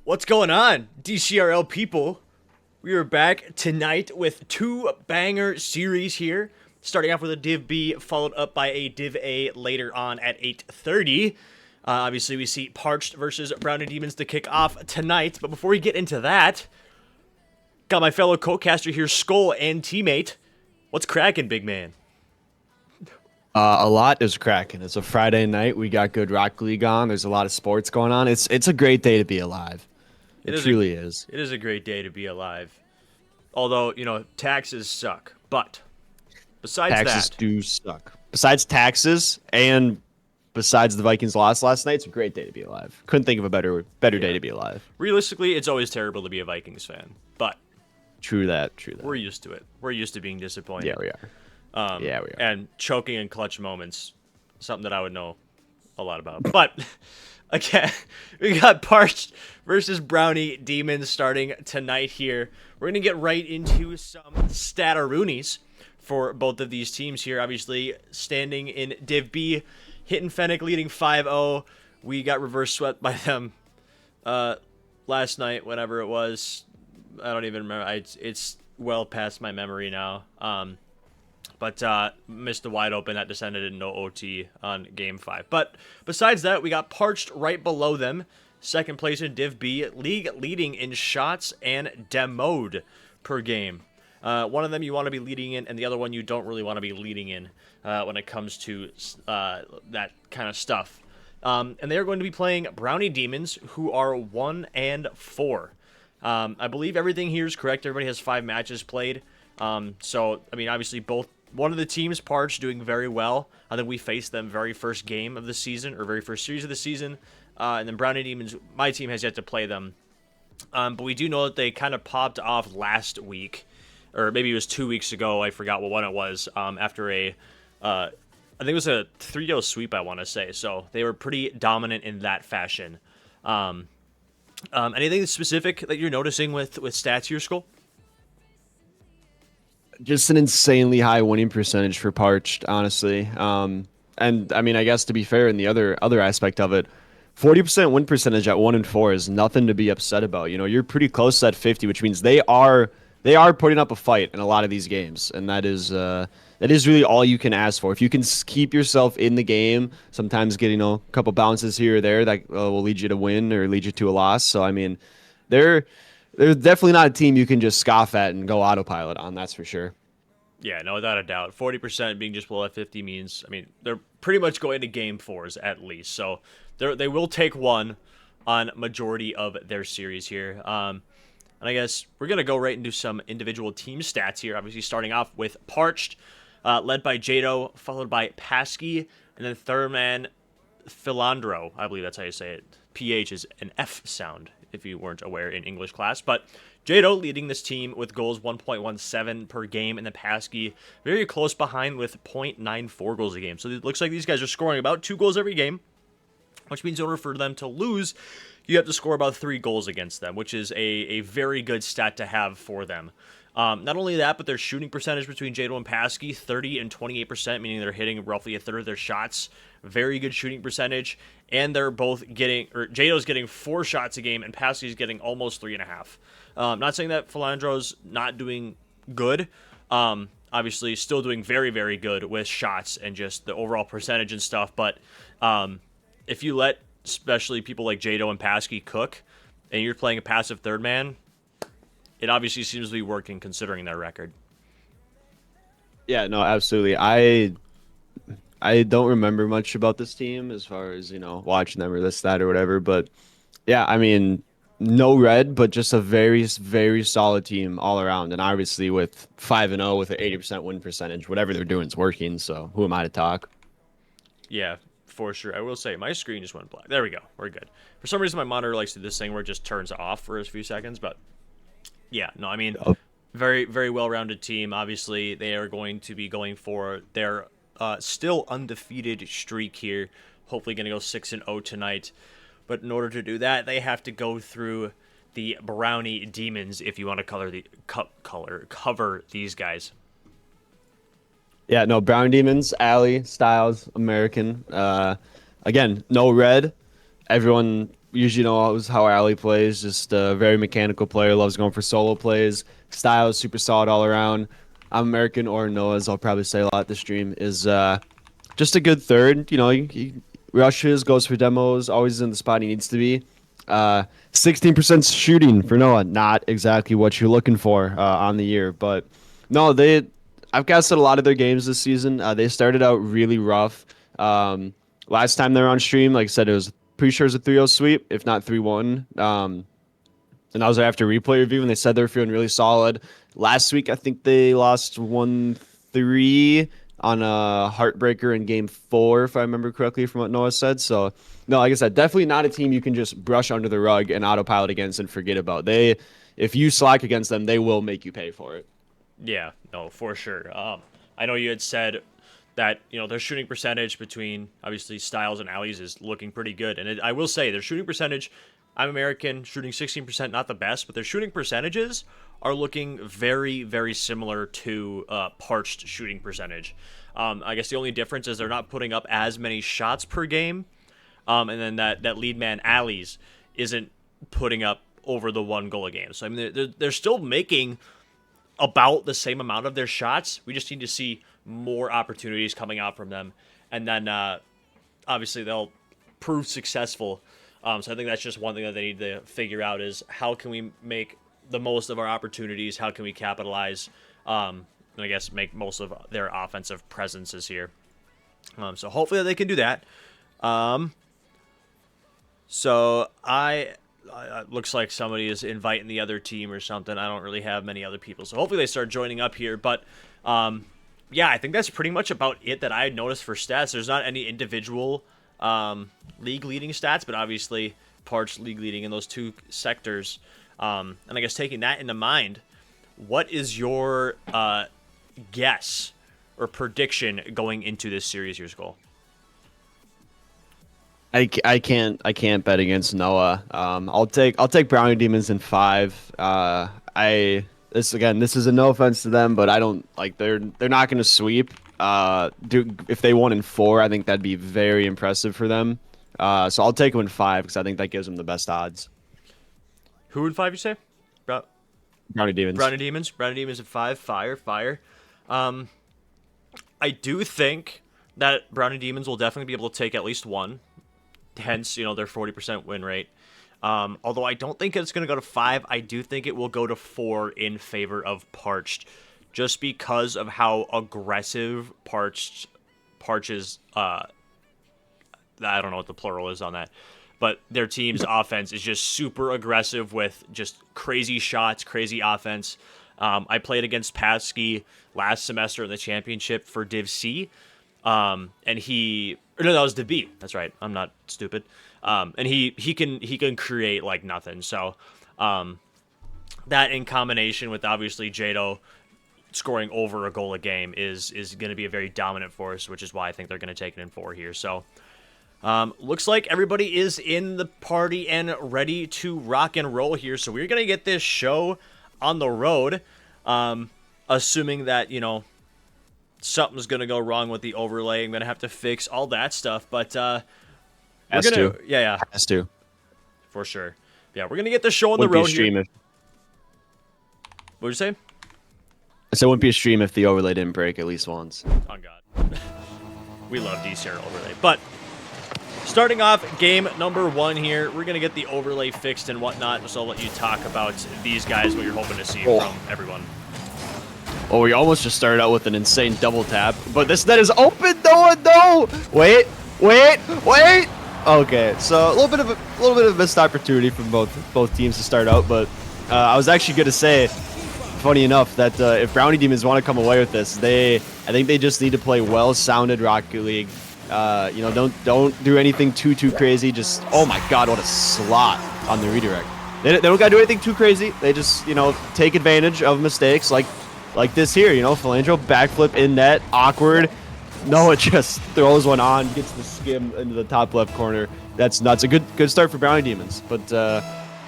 What's going on, Dcrl people? We are back tonight with two banger series here. Starting off with a Div B, followed up by a Div A later on at 8:30. Obviously, we see Parched versus Brownie Demons to kick off tonight. But before we get into that, got my fellow co-caster here, Skull and teammate. What's cracking, big man? A lot is cracking. It's a Friday night. We got good Rock League on. There's a lot of sports going on. It's a great day to be alive. It It is a truly is. it is a great day to be alive. Although, taxes suck. But besides Taxes that, do suck. Besides taxes and besides the Vikings loss last night, it's a great day to be alive. Couldn't think of a better day yeah, to be alive. realistically, it's always terrible to be a Vikings fan. But True that. True we're that. used to it. We're used to being disappointed. Yeah, we are. Yeah, we are. And choking in clutch moments, something that I would know a lot about. But again, we got Parched versus Brownie Demons starting tonight here. We're gonna get right into some stataroonies for both of these teams here. Obviously, standing in Div B, Hit and Fennec leading 5-0. We got reverse swept by them last night, whenever it was. I don't even remember. It's well past my memory now. But missed the wide open that descended in no OT on game 5. But besides that, we got Parched right below them. Second place in Div B, league leading in shots and demoed per game. One of them you want to be leading in, and the other one you don't really want to be leading in when it comes to that kind of stuff. And they are going to be playing Brownie Demons, who are 1-4. I believe everything here is correct. Everybody has 5 matches played. So, I mean, obviously one of the teams, Parch, doing very well. I think we faced them very first game of the season, or very first series of the season. And then Brownie Demons, my team has yet to play them. But we do know that they kind of popped off last week, or maybe it was 2 weeks ago. I forgot what one it was. After I think it was a 3-0 sweep, I want to say. So they were pretty dominant in that fashion. Anything specific that you're noticing with stats here, Skull? Just an insanely high winning percentage for Parched, honestly. And I mean, I guess to be fair, in the other aspect of it, 40% win percentage at 1-4 is nothing to be upset about. You know, you're pretty close to that 50, which means they are putting up a fight in a lot of these games, and that is really all you can ask for. If you can keep yourself in the game, sometimes get a couple bounces here or there that will lead you to win or lead you to a loss. So I mean, they're they're definitely not a team you can just scoff at and go autopilot on. That's for sure. Yeah, no, without a doubt. 40% being just below at 50 means, I mean, they're pretty much going to game 4s at least. So they will take one on majority of their series here. And I guess we're going to go right into some individual team stats here. Obviously, starting off with Parched, led by Jado, followed by Pasky, and then third man, Philandro. I believe that's how you say it. PH is an F sound, if you weren't aware in English class. But Jado leading this team with goals 1.17 per game, and the Pasky very close behind with 0.94 goals a game. So it looks like these guys are scoring about 2 goals every game, which means in order for them to lose, you have to score about 3 goals against them, which is a very good stat to have for them. Not only that, but their shooting percentage between Jado and Pasky, 30 and 28%, meaning they're hitting roughly a third of their shots. Very good shooting percentage. And they're both getting, or Jado's getting 4 shots a game, and Pasky's getting almost 3.5. Not saying that Philandro's not doing good. Obviously, still doing very, very good with shots and just the overall percentage and stuff. But if you let, especially people like Jado and Pasky, cook, and you're playing a passive third man, it obviously seems to be working considering their record. Yeah, no, absolutely. I don't remember much about this team as far as, watching them or this, that, or whatever. But yeah, I mean, no red, but just a very, very solid team all around. And obviously with 5-0 with an 80% win percentage, whatever they're doing is working. So who am I to talk? Yeah, for sure. I will say, my screen just went black. There we go. We're good. For some reason, my monitor likes to do this thing where it just turns off for a few seconds. But yeah, no, I mean, very, very well-rounded team. Obviously, they are going to be going for their still undefeated streak here. Hopefully going to go 6-0 tonight. But in order to do that, they have to go through the Brownie Demons if you want to cover these guys. Yeah, no, Brown Demons, Alley, Styles, American. Again, no red. Everyone usually knows how Ali plays. Just a very mechanical player. Loves going for solo plays. Style is super solid all around. I'm American, or Noah's, I'll probably say a lot this stream, is just a good third. You know, he rushes, goes for demos, always in the spot he needs to be. 16% shooting for Noah. Not exactly what you're looking for on the year. But no, I've casted a lot of their games this season. They started out really rough. Last time they were on stream, like I said, it was pretty sure it was a 3-0 sweep, if not 3-1. And that was after replay review, and they said they were feeling really solid. Last week, I think they lost 1-3 on a heartbreaker in game 4, if I remember correctly from what Noah said. So, no, like I said, definitely not a team you can just brush under the rug and autopilot against and forget about. If you slack against them, they will make you pay for it. Yeah, no, for sure. I know you had said that, you know, their shooting percentage between, obviously, Styles and Allies is looking pretty good. And I will say, their shooting percentage, I'm American, shooting 16%, not the best, but their shooting percentages are looking very, very similar to Parched shooting percentage. I guess the only difference is they're not putting up as many shots per game, and then that lead man, Allies, isn't putting up over the 1 goal a game. So, I mean, they're still making about the same amount of their shots. We just need to see more opportunities coming out from them, and then obviously they'll prove successful. So I think that's just one thing that they need to figure out is how can we make the most of our opportunities? How can we capitalize? And I guess make most of their offensive presences here. So hopefully they can do that. So looks like somebody is inviting the other team or something. I don't really have many other people, so hopefully they start joining up here. But yeah, I think that's pretty much about it that I had noticed for stats. There's not any individual league leading stats, but obviously Parched league leading in those 2 sectors. And I guess taking that into mind, what is your guess or prediction going into this series, your Skull? I can't bet against Noah. I'll take Brownie Demons in 5. This is a no offense to them, but I don't like they're not going to sweep. If they won in 4, I think that'd be very impressive for them. So I'll take them in 5 because I think that gives them the best odds. Who in 5 you say? Brownie Demons. Brownie Demons. Brownie Demons at 5. Fire. I do think that Brownie Demons will definitely be able to take at least 1. Hence, you know, their 40% win rate. Although I don't think it's going to go to 5. I do think it will go to 4 in favor of Parched. Just because of how aggressive Parch's, I don't know what the plural is on that. But their team's offense is just super aggressive with just crazy shots, crazy offense. I played against Patsky last semester in the championship for Div C. And that was Div B. That's right. I'm not stupid. And he can create like nothing. So that in combination with obviously Jado scoring over a goal a game is going to be a very dominant force, which is why I think they're going to take it in 4 here. So looks like everybody is in the party and ready to rock and roll here. So we're going to get this show on the road, assuming that, you know, something's going to go wrong with the overlay. I'm going to have to fix all that stuff, but Has to. Yeah. Has to. For sure. Yeah, we're going to get the show on the road here. What'd you say? I said it wouldn't be a stream if the overlay didn't break at least once. Oh, God. We love Dcrl overlay. But starting off game number 1 here, we're going to get the overlay fixed and whatnot, so I'll let you talk about these guys, what you're hoping to see from everyone. Oh, we almost just started out with an insane double tap, but this net is open. No! Wait! Okay, so a little bit of a missed opportunity from both teams to start out, but I was actually going to say, funny enough, that if Brownie Demons want to come away with this, I think they just need to play well-sounded Rocket League. You know, don't do anything too crazy. Just, oh my God, what a slot on the redirect. They don't gotta do anything too crazy. They just, you know, take advantage of mistakes like this here. You know, Phalangio backflip in net, awkward. Noah just throws one on, gets the skim into the top left corner. That's nuts. A good start for Brownie Demons. But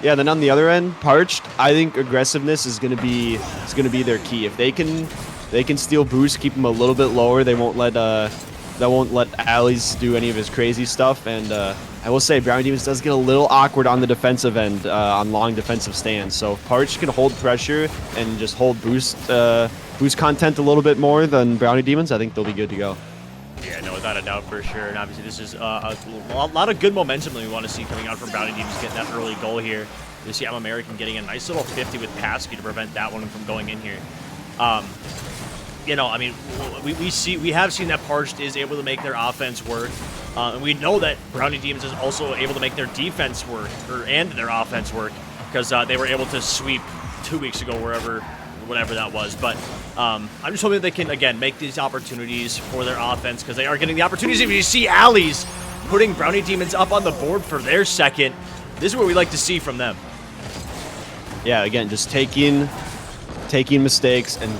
yeah, then on the other end, Parched, I think aggressiveness is gonna be their key. If they can steal boost, keep them a little bit lower. They won't let let Allies do any of his crazy stuff. And I will say, Brownie Demons does get a little awkward on the defensive end on long defensive stands. So if Parched can hold pressure and just hold boost content a little bit more than Brownie Demons, I think they'll be good to go. Yeah, no, without a doubt for sure. And obviously this is a lot of good momentum that we want to see coming out from Brownie Demons getting that early goal here. You see I'm American getting a nice little 50 with Parched to prevent that one from going in here. You know, I mean, we have seen that Parched is able to make their offense work, and we know that Brownie Demons is also able to make their defense work, and their offense work, because they were able to sweep 2 weeks ago whatever that was. But I'm just hoping that they can again make these opportunities for their offense, because they are getting the opportunities. If you see Allies putting Brownie Demons up on the board for their second, this is what we like to see from them. Yeah, again, just taking mistakes and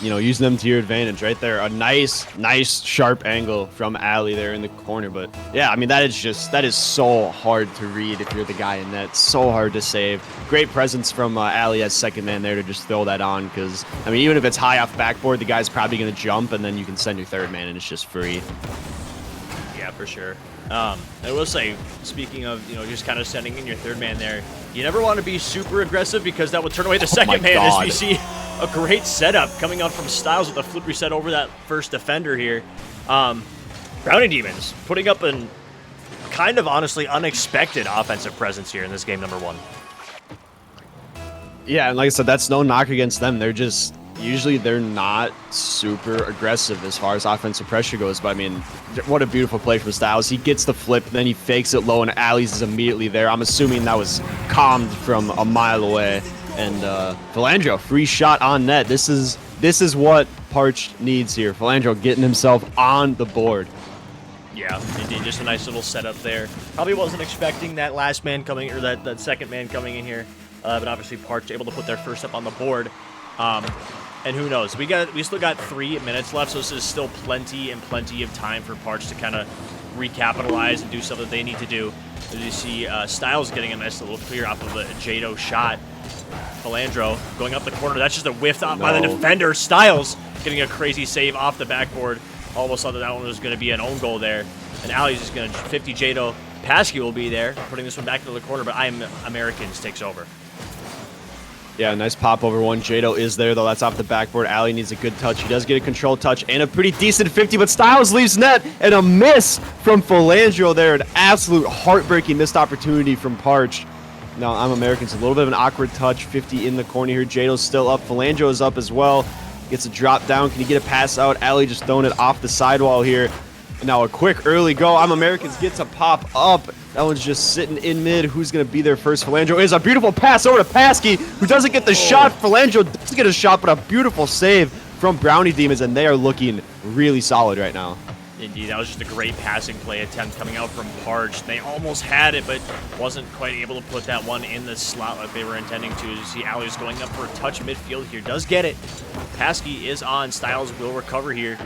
you know, using them to your advantage right there. A nice sharp angle from Ali there in the corner. But yeah, I mean, that is so hard to read if you're the guy in net. So hard to save. Great presence from Ali as second man there to just throw that on, because I mean, even if it's high off backboard, the guy's probably going to jump, and then you can send your third man and it's just free. Yeah, for sure. I will say, speaking of, you know, just kind of sending in your third man there, you never want to be super aggressive, because that would turn away the second man. As we see a great setup coming up from Styles with a flip reset over that first defender here. Brownie Demons putting up an kind of honestly unexpected offensive presence here in this game number 1. Yeah, and like I said, that's no knock against them. They're just usually they're not super aggressive as far as offensive pressure goes. But I mean, what a beautiful play from Styles. He gets the flip, then he fakes it low, and Allies is immediately there. I'm assuming that was calmed from a mile away. And Philandro, free shot on net. This is what Parched needs here. Philandro getting himself on the board. Yeah, indeed, just a nice little setup there. Probably wasn't expecting that last man coming, or that second man coming in here. But obviously Parched able to put their first up on the board. And who knows? We still got 3 minutes left, so this is still plenty of time for Parched to kind of recapitalize and do something that they need to do. As you see, Styles getting a nice little clear off of a Jado shot. Philandro going up the corner. That's just a whiff out by the defender. Styles getting a crazy save off the backboard. Almost thought that one was going to be an own goal there. And Ali's just going to 50 Jado. Parched will be there, putting this one back into the corner, but I'm Americans takes over. Yeah, nice pop over one. Jado is there, though. That's off the backboard. Ali needs a good touch. He does get a control touch and a pretty decent 50, but Styles leaves net, and a miss from Philandro there. An absolute heartbreaking missed opportunity from Parched. Now, I'm Americans. A little bit of an awkward touch. 50 in the corner here. Jado's still up. Philandro is up as well. Gets a drop down. Can he get a pass out? Ali just throwing it off the sidewall here. And now a quick early go. I'm Americans gets a pop up. That one's just sitting in mid. Who's going to be there first? Philandro is a beautiful pass over to Paskey, who doesn't get the shot. Philandro does get a shot, but a beautiful save from Brownie Demons, and they are looking really solid right now. Indeed, that was just a great passing play attempt coming out from Parched. They almost had it, but wasn't quite able to put that one in the slot like they were intending to. As you see, Ali's going up for a touch midfield here. Does get it. Paskey is on. Styles will recover here.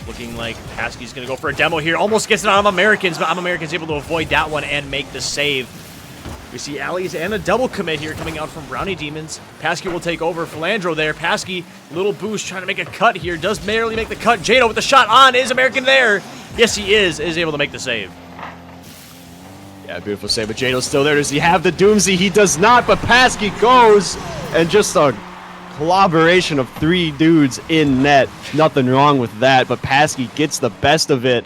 Looking like Paskey's going to go for a demo here. Almost gets it on Americans, but Americans able to avoid that one and make the save. We see Ali's and a double commit here coming out from Brownie Demons. Paskey will take over. Philandro there. Paskey, little boost, trying to make a cut here. Does barely make the cut. Jado with the shot on. Is American there? Yes, he is able to make the save. Yeah, beautiful save, but Jado's still there. Does he have the Doomsday? He does not, but Paskey goes, and just a collaboration of 3 dudes in net. Nothing wrong with that, but Paskey gets the best of it.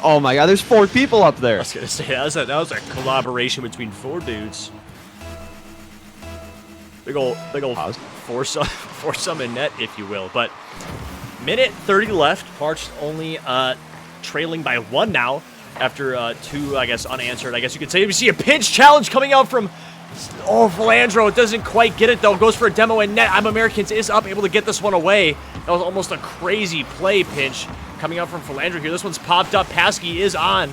Oh my god, there's 4 people up there. I was going to say, that was a collaboration between 4 dudes. Big ol' foursome in net, if you will. But minute 30 left. Parched only trailing by 1 now after 2, I guess, unanswered. I guess you could say. We see a pinch challenge coming out from Philandro. It doesn't quite get it, though. Goes for a demo in net. I'm Americans is up, able to get this one away. That was almost a crazy play pinch coming out from Philandro here. This one's popped up. Paskey is on.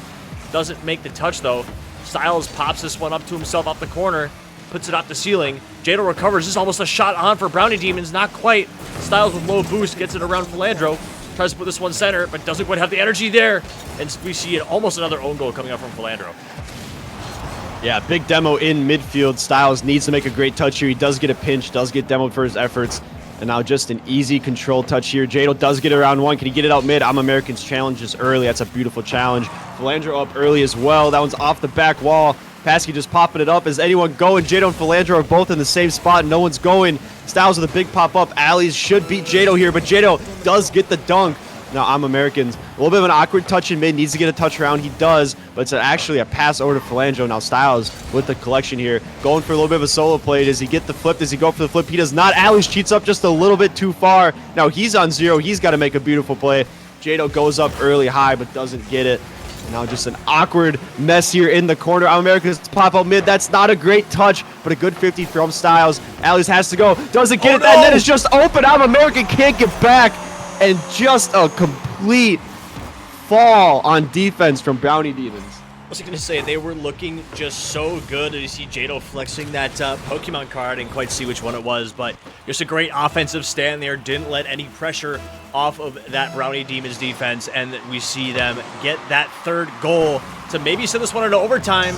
Doesn't make the touch, though. Styles pops this one up to himself off the corner. Puts it off the ceiling. Jado recovers. This is almost a shot on for Brownie Demons. Not quite. Styles with low boost gets it around Philandro. Tries to put this one center, but doesn't quite have the energy there. And we see almost another own goal coming out from Philandro. Yeah, big demo in midfield. Styles needs to make a great touch here. He does get a pinch, does get demoed for his efforts. And now just an easy control touch here. Jado does get around one. Can he get it out mid? I'm Americans challenges early. That's a beautiful challenge. Philandro up early as well. That one's off the back wall. Paskey just popping it up. Is anyone going? Jado and Philandro are both in the same spot. No one's going. Styles with a big pop up. Allies should beat Jado here, but Jado does get the dunk. Now, I'm Americans. A little bit of an awkward touch in mid. Needs to get a touch around. He does, but it's actually a pass over to Philandro. Now, Styles with the collection here. Going for a little bit of a solo play. Does he get the flip? Does he go for the flip? He does not. Allies cheats up just a little bit too far. Now, he's on 0. He's got to make a beautiful play. Jado goes up early high, but doesn't get it. Now just an awkward mess here in the corner. I'm Americans pop out mid. That's not a great touch, but a good 50 from Styles. Allies has to go. Doesn't get it. No. And then it's just open. I'm American can't get back. And just a complete fall on defense from Brownie Demons. I was going to say, they were looking just so good. You see Jado flexing that Pokemon card. I didn't quite see which one it was, but just a great offensive stand there. Didn't let any pressure off of that Brownie Demons defense, and we see them get that third goal to maybe send this one into overtime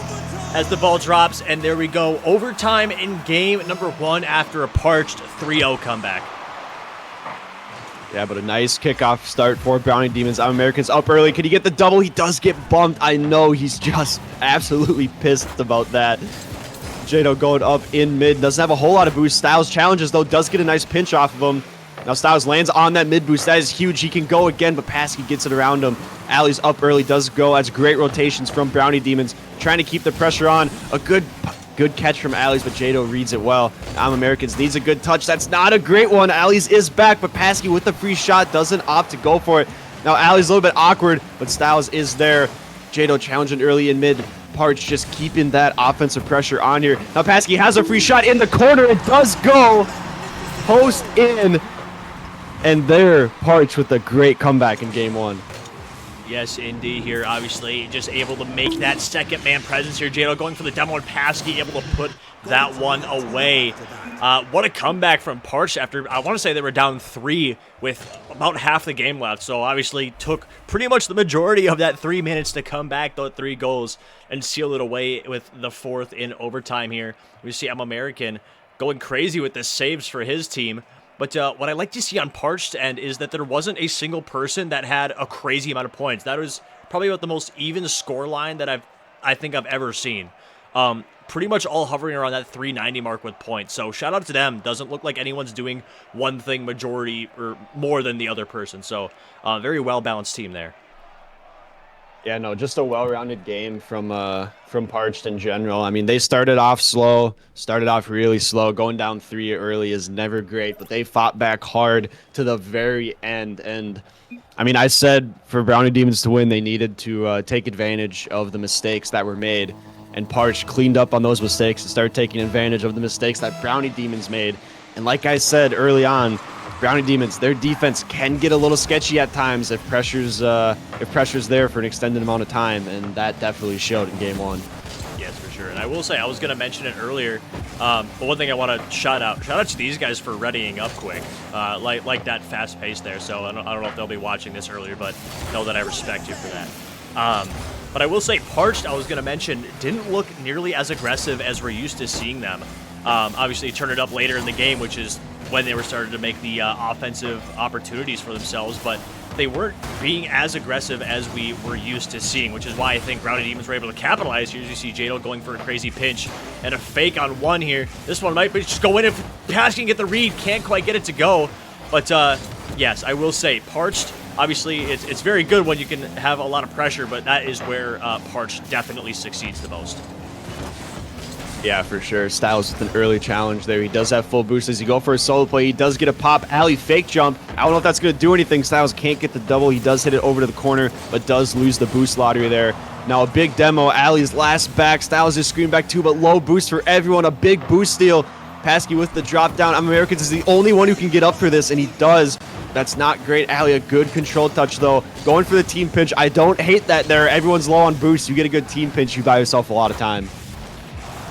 as the ball drops. And there we go. Overtime in game number 1 after a Parched 3-0 comeback. Yeah, but a nice kickoff start for Brownie Demons. I'm Americans up early. Can he get the double? He does get bumped. I know he's just absolutely pissed about that. Jado going up in mid. Doesn't have a whole lot of boost. Styles challenges, though. Does get a nice pinch off of him. Now Styles lands on that mid boost. That is huge. He can go again, but Paskey gets it around him. Alley's up early. Does go. That's great rotations from Brownie Demons. Trying to keep the pressure on. A good catch from Allies, but Jado reads it well. I'm Americans needs a good touch. That's not a great one. Allies is back, but Paskey with the free shot doesn't opt to go for it. Now Allies a little bit awkward, but Styles is there. Jado challenging early in mid. Parched just keeping that offensive pressure on here. Now Paskey has a free shot in the corner. It does go. Post in. And there, Parched with a great comeback in game 1. Yes, indeed. Here, obviously, just able to make that second man presence here. Jado going for the demo and Paskey, able to put that one away. What a comeback from Parched after, I want to say they were down 3 with about half the game left. So, obviously, took pretty much the majority of that 3 minutes to come back, those 3 goals, and seal it away with the 4th in overtime here. We see I'm American going crazy with the saves for his team. But what I like to see on Parched end is that there wasn't a single person that had a crazy amount of points. That was probably about the most even score line that I think I've ever seen. Pretty much all hovering around that 390 mark with points. So shout out to them. Doesn't look like anyone's doing one thing majority or more than the other person. So very well-balanced team there. Yeah, no, just a well-rounded game from Parched in general. I mean, they started off slow, started off really slow. Going down 3 early is never great, but they fought back hard to the very end. And, I mean, I said for Brownie Demons to win, they needed to take advantage of the mistakes that were made. And Parched cleaned up on those mistakes and started taking advantage of the mistakes that Brownie Demons made. And like I said early on, Brownie Demons, their defense can get a little sketchy at times if pressure's there for an extended amount of time, and that definitely showed in game 1. Yes, for sure. And I will say, I was going to mention it earlier, but one thing I want to shout out to these guys for readying up quick, like that fast pace there. So I don't know if they'll be watching this earlier, but know that I respect you for that. But I will say, Parched, I was going to mention, didn't look nearly as aggressive as we're used to seeing them. Obviously, turn it up later in the game, which is when they were starting to make the offensive opportunities for themselves, but they weren't being as aggressive as we were used to seeing, which is why I think Brownie Demons were able to capitalize here. As you see Jado going for a crazy pinch and a fake on one here. This one might just go in if Paskey can get the read, can't quite get it to go. But yes, I will say, Parched, obviously it's very good when you can have a lot of pressure, but that is where Parched definitely succeeds the most. Yeah, for sure. Styles with an early challenge there. He does have full boost as he go for a solo play. He does get a pop alley fake jump. I don't know if that's going to do anything. Styles can't get the double. He does hit it over to the corner, but does lose the boost lottery there. Now a big demo. Alley's last back. Styles is screening back too, but low boost for everyone. A big boost steal. Paskey with the drop down. I'm Americans is the only one who can get up for this, and he does. That's not great. Alley, a good control touch, though. Going for the team pinch. I don't hate that there. Everyone's low on boost. You get a good team pinch, you buy yourself a lot of time.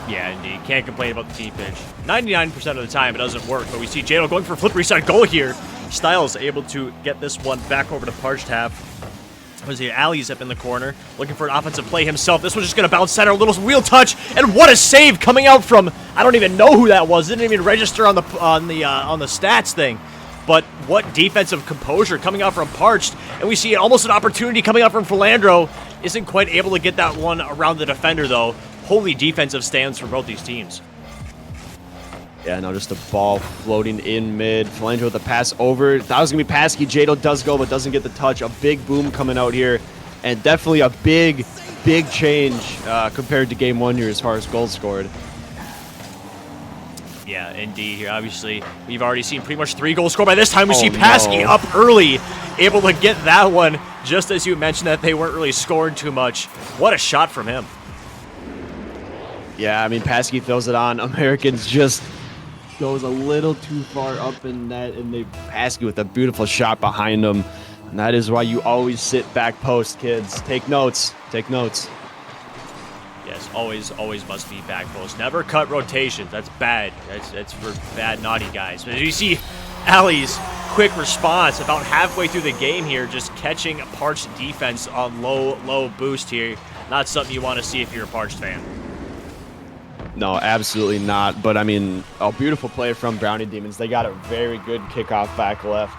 Yeah, indeed. Can't complain about the team pinch. 99% of the time, it doesn't work, but we see Jado going for a flip reset goal here. Styles able to get this one back over to Parched half. Was the Alley's up in the corner, looking for an offensive play himself. This one's just going to bounce center, a little wheel touch, and what a save coming out from, I don't even know who that was. Didn't even register on the stats thing. but what defensive composure coming out from Parched, and we see almost an opportunity coming out from Philandro. Isn't quite able to get that one around the defender, though. Holy defensive stands for both these teams. Yeah, no, just a ball floating in mid. Philandro with a pass over. That was going to be Paskey. Jado does go, but doesn't get the touch. A big boom coming out here, and definitely a big change compared to game one here as far as goals scored. Yeah, indeed. Here, obviously, we've already seen pretty much 3 goals scored by this time. We see Paskey up early, able to get that one, just as you mentioned that they weren't really scoring too much. What a shot from him. Yeah, I mean, Paskey throws it on. Americans just goes a little too far up in net, and they Paskey with a beautiful shot behind them. And that is why you always sit back post, kids. Take notes. Take notes. Yes, always must be back post. Never cut rotations. That's bad. That's for bad, naughty guys. But as you see, Ali's quick response about halfway through the game here, just catching a Parched defense on low boost here. Not something you want to see if you're a Parched fan. No, absolutely not. But, I mean, a beautiful play from Brownie Demons. They got a very good kickoff back left.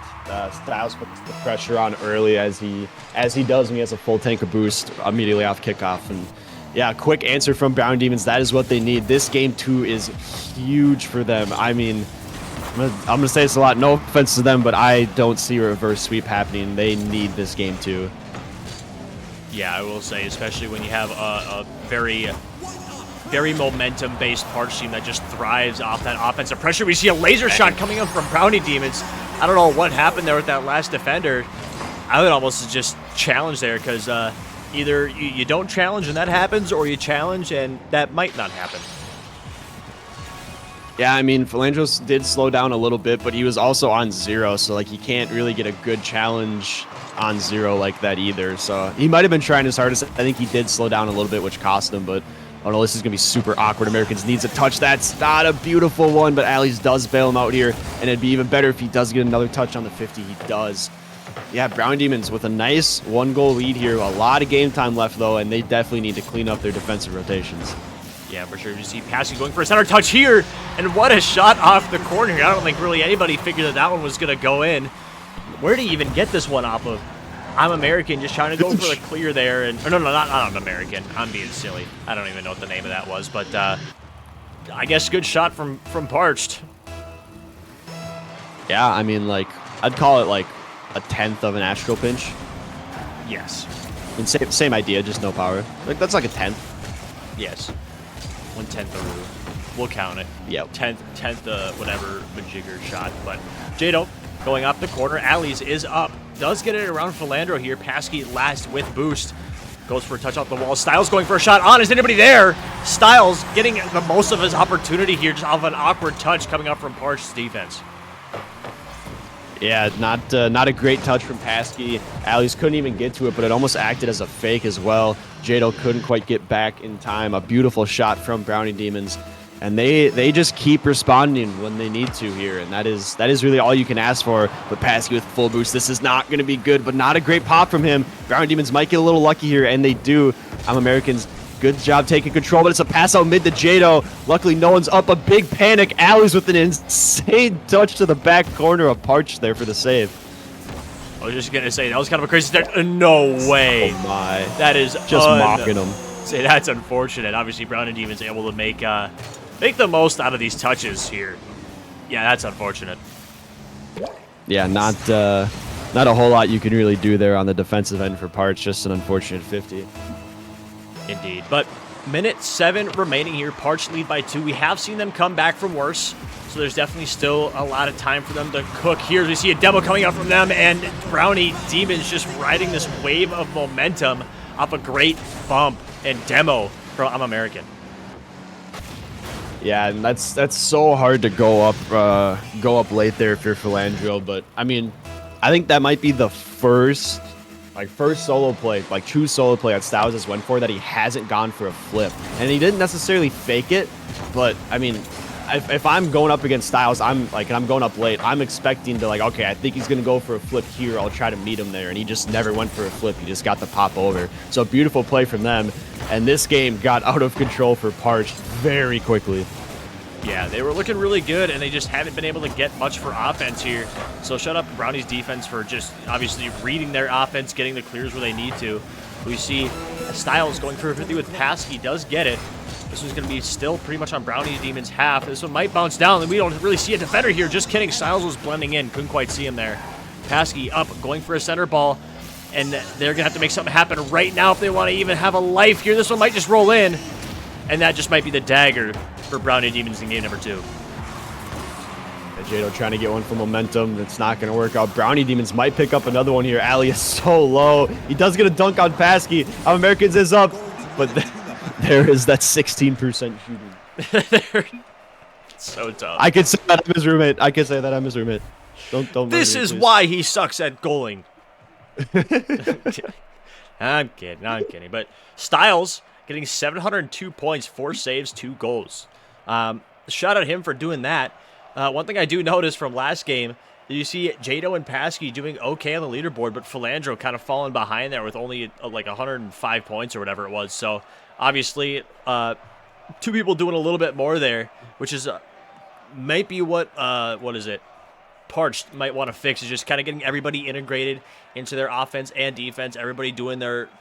Styles puts the pressure on early as he does when he has a full tank of boost immediately off kickoff. And, yeah, quick answer from Brownie Demons. That is what they need. This game, too, is huge for them. I mean, I'm gonna say this a lot. No offense to them, but I don't see a reverse sweep happening. They need this game, too. Yeah, I will say, especially when you have a very momentum-based Parched team that just thrives off that offensive pressure. We see a laser shot coming up from Brownie Demons. I don't know what happened there with that last defender. I would almost just challenge there, because either you don't challenge and that happens, or you challenge and that might not happen. Yeah, I mean, Philandros did slow down a little bit, but he was also on 0, so, like, he can't really get a good challenge on 0 like that either. So he might have been trying his hardest. I think he did slow down a little bit, which cost him, but oh no, this is going to be super awkward. Americans needs a touch. That's not a beautiful one, but Ali's does bail him out here, and it'd be even better if he does get another touch on the 50. He does. Yeah, Brown Demons with a nice 1-goal lead here. A lot of game time left, though, and they definitely need to clean up their defensive rotations. Yeah, for sure. You see Paskey going for a center touch here, and what a shot off the corner here. I don't think really anybody figured that one was going to go in. Where did he even get this one off of? I'm American, just trying to go for the clear there. And or no, not I'm American. I'm being silly. I don't even know what the name of that was, but I guess good shot from Parched. Yeah, I mean, like, I'd call it like a 10th of an Astral pinch. Yes. I mean, same idea, just no power. Like, that's like a 10th. Yes. 1/10 of we'll count it. Yeah. 10th whatever majigger shot. But Jado going up the corner. Ali's is up. Does get it around Philandro here. Paskey last with boost. Goes for a touch off the wall. Styles going for a shot on. Is anybody there? Styles getting the most of his opportunity here just off an awkward touch coming up from Parched's defense. Yeah, not a great touch from Paskey. Ali's couldn't even get to it, but it almost acted as a fake as well. Jado couldn't quite get back in time. A beautiful shot from Brownie Demons. And they just keep responding when they need to here, and that is really all you can ask for. But Paskey with full boost, this is not going to be good, but not a great pop from him. Brown Demons might get a little lucky here, and they do. I'm Americans, good job taking control, but it's a pass out mid to Jado. Luckily, no one's up. A big panic. Ali's with an insane touch to the back corner of Parched there for the save. I was just going to say, that was kind of a crazy start. No way. Oh my. That is just mocking him. Say that's unfortunate. Obviously, Brown and Demons able to make the most out of these touches here. Yeah, that's unfortunate. Yeah, not a whole lot you can really do there on the defensive end for Parched. Just an unfortunate 50. Indeed. But minute 7 remaining here. Parched lead by 2. We have seen them come back from worse, so there's definitely still a lot of time for them to cook here. We see a demo coming out from them, and Brownie Demons just riding this wave of momentum off a great bump and demo from I'm American. Yeah, and that's so hard to go up late there if you're Philandro. But I mean, I think that might be the first solo play, like true solo play that Styles has went for that he hasn't gone for a flip, and he didn't necessarily fake it. But I mean, if I'm going up against Styles, and I'm going up late, I'm expecting to okay, I think he's gonna go for a flip here. I'll try to meet him there, and he just never went for a flip. He just got the pop over. So beautiful play from them. And this game got out of control for Parched very quickly. Yeah, they were looking really good, and they just haven't been able to get much for offense here. So shout out to Brownie's defense for just obviously reading their offense, getting the clears where they need to. We see Styles going for a 50 with Pask. He does get it. This one's going to be still pretty much on Brownie's Demon's half. This one might bounce down, and we don't really see a defender here. Just kidding. Styles was blending in. Couldn't quite see him there. Paskey up, going for a center ball, and they're going to have to make something happen right now if they want to even have a life here. This one might just roll in, and that just might be the dagger for Brownie Demons in game number 2. Jado trying to get one for momentum. That's not going to work out. Brownie Demons might pick up another one here. Ali is so low. He does get a dunk on Paskey. Americans is up, but there is that 16% shooting. So tough. I could say that I'm his roommate. I could say that I'm his roommate. Don't. This is why he sucks at goaling. I'm kidding. But Styles getting 702 points, 4 saves, 2 goals. Shout out him for doing that. One thing I do notice from last game, you see Jado and Paskey doing okay on the leaderboard, but Philandro kind of falling behind there with only like 105 points or whatever it was. So obviously, 2 people doing a little bit more there, which is might be what is it? Parched might want to fix, is just kind of getting everybody integrated into their offense and defense. Everybody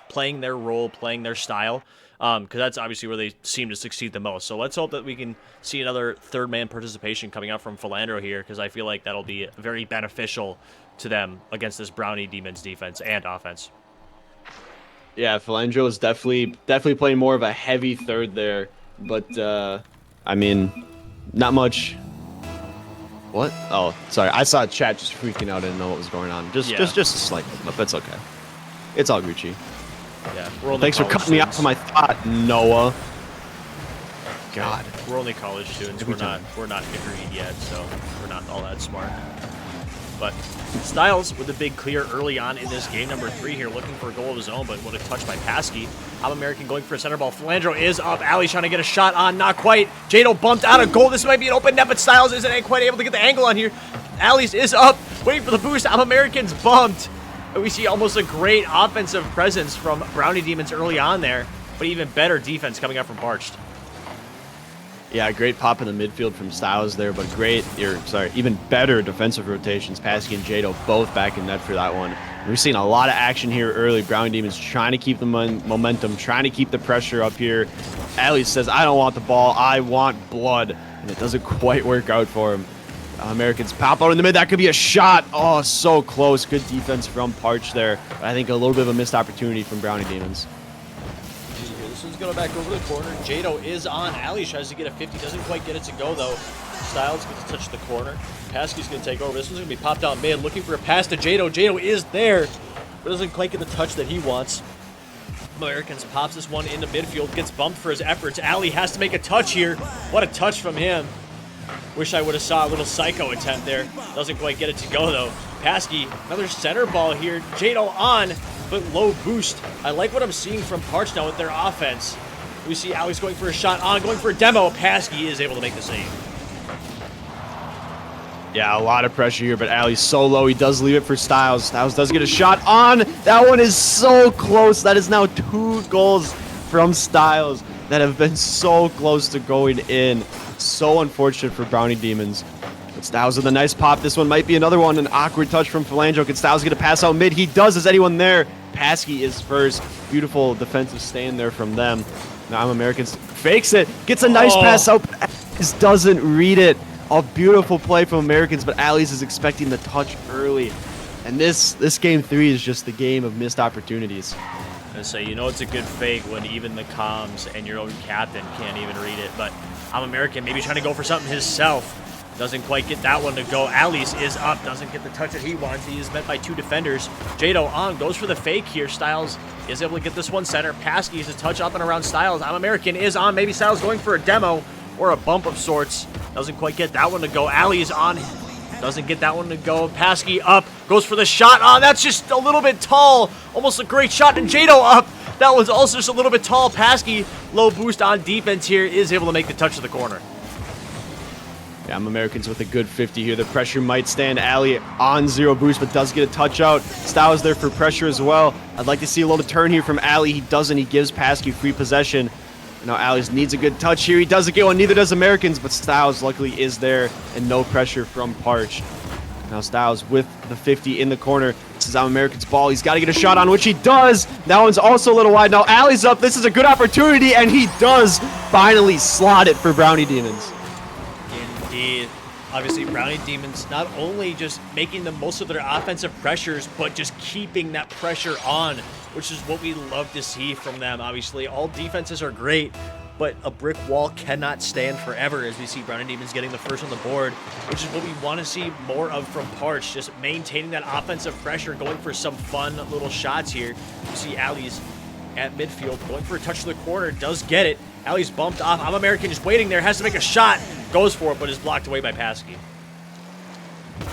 playing their role, playing their style. Because that's obviously where they seem to succeed the most. So let's hope that we can see another third-man participation coming out from Philandro here, because I feel like that'll be very beneficial to them against this Brownie Demons defense and offense. Yeah, Philandro is definitely playing more of a heavy third there, but I mean, not much. What? Oh, sorry. I saw chat just freaking out. I didn't know what was going on. Just a slight slip. It's okay. It's all Gucci. Yeah, thanks for cutting me off of my thought, Noah. God, we're only college students. We're not degreed yet, so we're not all that smart. But Styles with a big clear early on in this game number 3 here, looking for a goal of his own, but what a touch by Paskey. American going for a center ball. Philandro is up. Ali's trying to get a shot on, not quite. Jado bumped out of goal. This might be an open net, but Styles isn't quite able to get the angle on here. Ali's is up, waiting for the boost. American's bumped. And we see almost a great offensive presence from Brownie Demons early on there, but even better defense coming out from Parched. Yeah, great pop in the midfield from Styles there, but even better defensive rotations. Paskey and Jado both back in net for that one. We're seeing a lot of action here early. Brownie Demons trying to keep the momentum, trying to keep the pressure up here. Ali says, I don't want the ball, I want blood. And it doesn't quite work out for him. Americans pop out in the mid. That could be a shot. Oh, so close. Good defense from Parched there. I think a little bit of a missed opportunity from Brownie Demons. This one's going back over the corner. Jado is on. Ali tries to get a 50. Doesn't quite get it to go, though. Styles gets to touch the corner. Paskey's going to take over. This one's going to be popped out mid. Looking for a pass to Jado. Jado is there, but doesn't quite get the touch that he wants. Americans pops this one into midfield. Gets bumped for his efforts. Ali has to make a touch here. What a touch from him. Wish I would have saw a little psycho attempt there. Doesn't quite get it to go, though. Paskey, another center ball here. Jado on, but low boost. I like what I'm seeing from Parched now with their offense. We see Ali's going for a shot on, going for a demo. Paskey is able to make the save. Yeah, a lot of pressure here, but Ali's so low. He does leave it for Styles. Styles does get a shot on. That one is so close. That is now 2 goals from Styles that have been so close to going in. So unfortunate for Brownie Demons. But Styles with a nice pop. This one might be another one. An awkward touch from Philandro. Can Styles get a pass out mid? He does. Is anyone there? Paskey is first. Beautiful defensive stand there from them. Now Americans fakes it. Gets a nice pass out. But Ali's doesn't read it. A beautiful play from Americans, but Ali's is expecting the touch early. And this game 3 is just the game of missed opportunities. And so you know it's a good fake when even the comms and your own captain can't even read it. But American maybe trying to go for something himself. Doesn't quite get that one to go. Ali's is up. Doesn't get the touch that he wants. He is met by 2 defenders. Jado on. Goes for the fake here. Styles is able to get this one center. Paskey is a touch up and around Styles. American is on. Maybe Styles going for a demo or a bump of sorts. Doesn't quite get that one to go. Ali is on. Doesn't get that one to go. Paskey up. Goes for the shot. Oh, that's just a little bit tall. Almost a great shot. And Jado up. That was also just a little bit tall. Paskey, low boost on defense here, is able to make the touch to the corner. Yeah, Americans with a good 50 here. The pressure might stand. Ali on 0 boost, but does get a touch out. Styles there for pressure as well. I'd like to see a little turn here from Ali. He doesn't. He gives Paskey free possession. Now Allies needs a good touch here. He doesn't get one, neither does Americans, but Styles luckily is there and no pressure from Parched. Now Styles with the 50 in the corner. This is American's ball. He's got to get a shot on, which he does. That one's also a little wide. Now Alley's up. This is a good opportunity, and he does finally slot it for Brownie Demons. Indeed. Obviously, Brownie Demons not only just making the most of their offensive pressures, but just keeping that pressure on, which is what we love to see from them. Obviously, all defenses are great, but a brick wall cannot stand forever, as we see Brownie Demons getting the first on the board, which is what we want to see more of from Parched, just maintaining that offensive pressure, going for some fun little shots here. You see Alley's at midfield, going for a touch to the corner, does get it. Alley's bumped off. I'm American just waiting there, has to make a shot, goes for it, but is blocked away by Parched.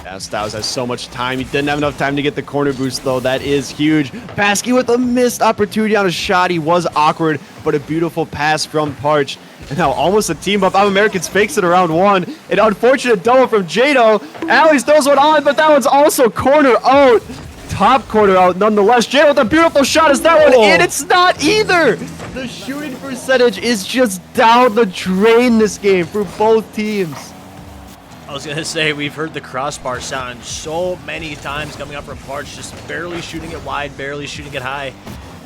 Yeah, Styles has so much time. He didn't have enough time to get the corner boost, though. That is huge. Parched with a missed opportunity on a shot. He was awkward, but a beautiful pass from Parched. And now almost a team up. Americans fakes it around one. An unfortunate double from Jado. Alley's throws one on, but that one's also corner out. Top corner out nonetheless. Jado with a beautiful shot. Is that one in? It's not either. The shooting percentage is just down the drain this game for both teams. I was going to say, we've heard the crossbar sound so many times coming up from Parched, just barely shooting it wide, barely shooting it high.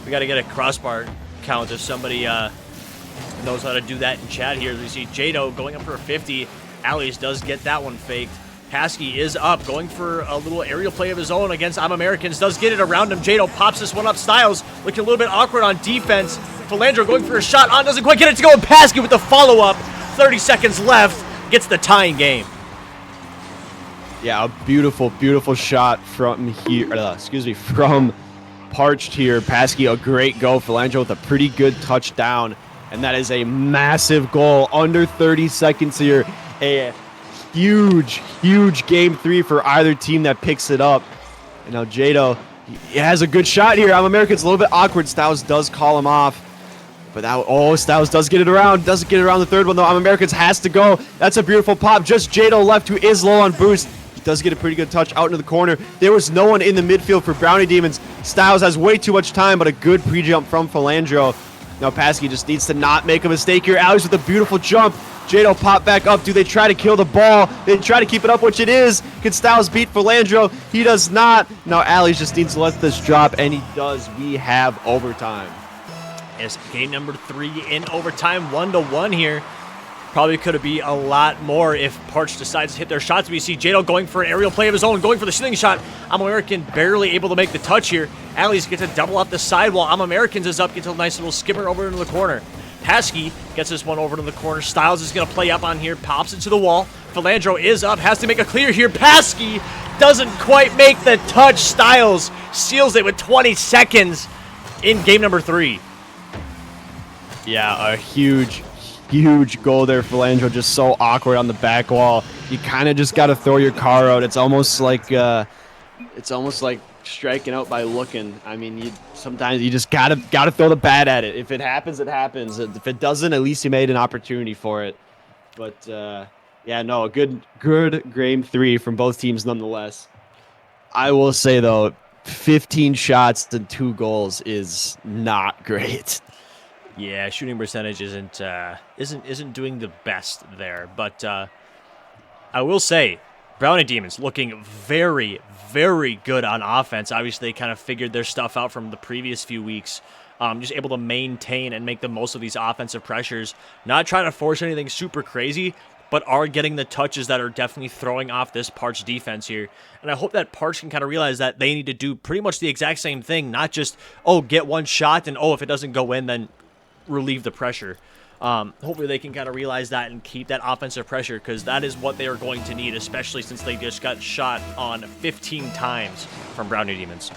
We got to get a crossbar count if somebody knows how to do that in chat here. We see Jado going up for a 50. Alley's does get that one faked. Parched is up, going for a little aerial play of his own against I'm Americans. Does get it around him. Jado pops this one up. Styles looking a little bit awkward on defense. Philandro going for a shot on, doesn't quite get it to go. And Parched with the follow-up. 30 seconds left. Gets the tying game. Yeah, a beautiful, beautiful shot from here. From Parched here. Parched, a great go. Philandro with a pretty good touchdown. And that is a massive goal. Under 30 seconds here. A huge, huge game 3 for either team that picks it up. And now Jado, he has a good shot here. I'm American's a little bit awkward. Styles does call him off. But now, Styles does get it around. Doesn't get it around the third one, though. I'm American's has to go. That's a beautiful pop. Just Jado left, who is low on boost. Does get a pretty good touch out into the corner. There was no one in the midfield for Brownie Demons. Styles has way too much time, but a good pre-jump from Philandro. Now Parched just needs to not make a mistake here. Alex with a beautiful jump. Jado pop back up. Do they try to kill the ball? They try to keep it up, which it is. Can Styles beat Philandro? He does not. Now Alex just needs to let this drop, and he does. We have overtime. It's game number 3 in overtime, 1-1 here. Probably could have been a lot more if Parched decides to hit their shots. We see Jado going for an aerial play of his own, going for the shooting shot. I'm American barely able to make the touch here. Alley's gets a double off the sidewall. I'm Americans is up, gets a nice little skimmer over into the corner. Parched gets this one over to the corner. Styles is going to play up on here, pops into the wall. Philandro is up, has to make a clear here. Parched doesn't quite make the touch. Styles seals it with 20 seconds in game number 3. Yeah, a huge goal there. Philandro just so awkward on the back wall. You kind of just got to throw your car out. It's almost like striking out by looking. I mean, sometimes you just gotta throw the bat at it. If it happens, it happens. If it doesn't, at least you made an opportunity for it. But yeah, no, a good game 3 from both teams nonetheless. I will say though, 15 shots and 2 goals is not great. Yeah, shooting percentage isn't doing the best there, but I will say, Brownie Demons looking very, very good on offense. Obviously, they kind of figured their stuff out from the previous few weeks. Just able to maintain and make the most of these offensive pressures. Not trying to force anything super crazy, but are getting the touches that are definitely throwing off this Parched defense here. And I hope that Parched can kind of realize that they need to do pretty much the exact same thing, not just, get one shot and, if it doesn't go in, then relieve the pressure. Hopefully they can kind of realize that and keep that offensive pressure, because that is what they are going to need, especially since they just got shot on 15 times from Brownie Demons.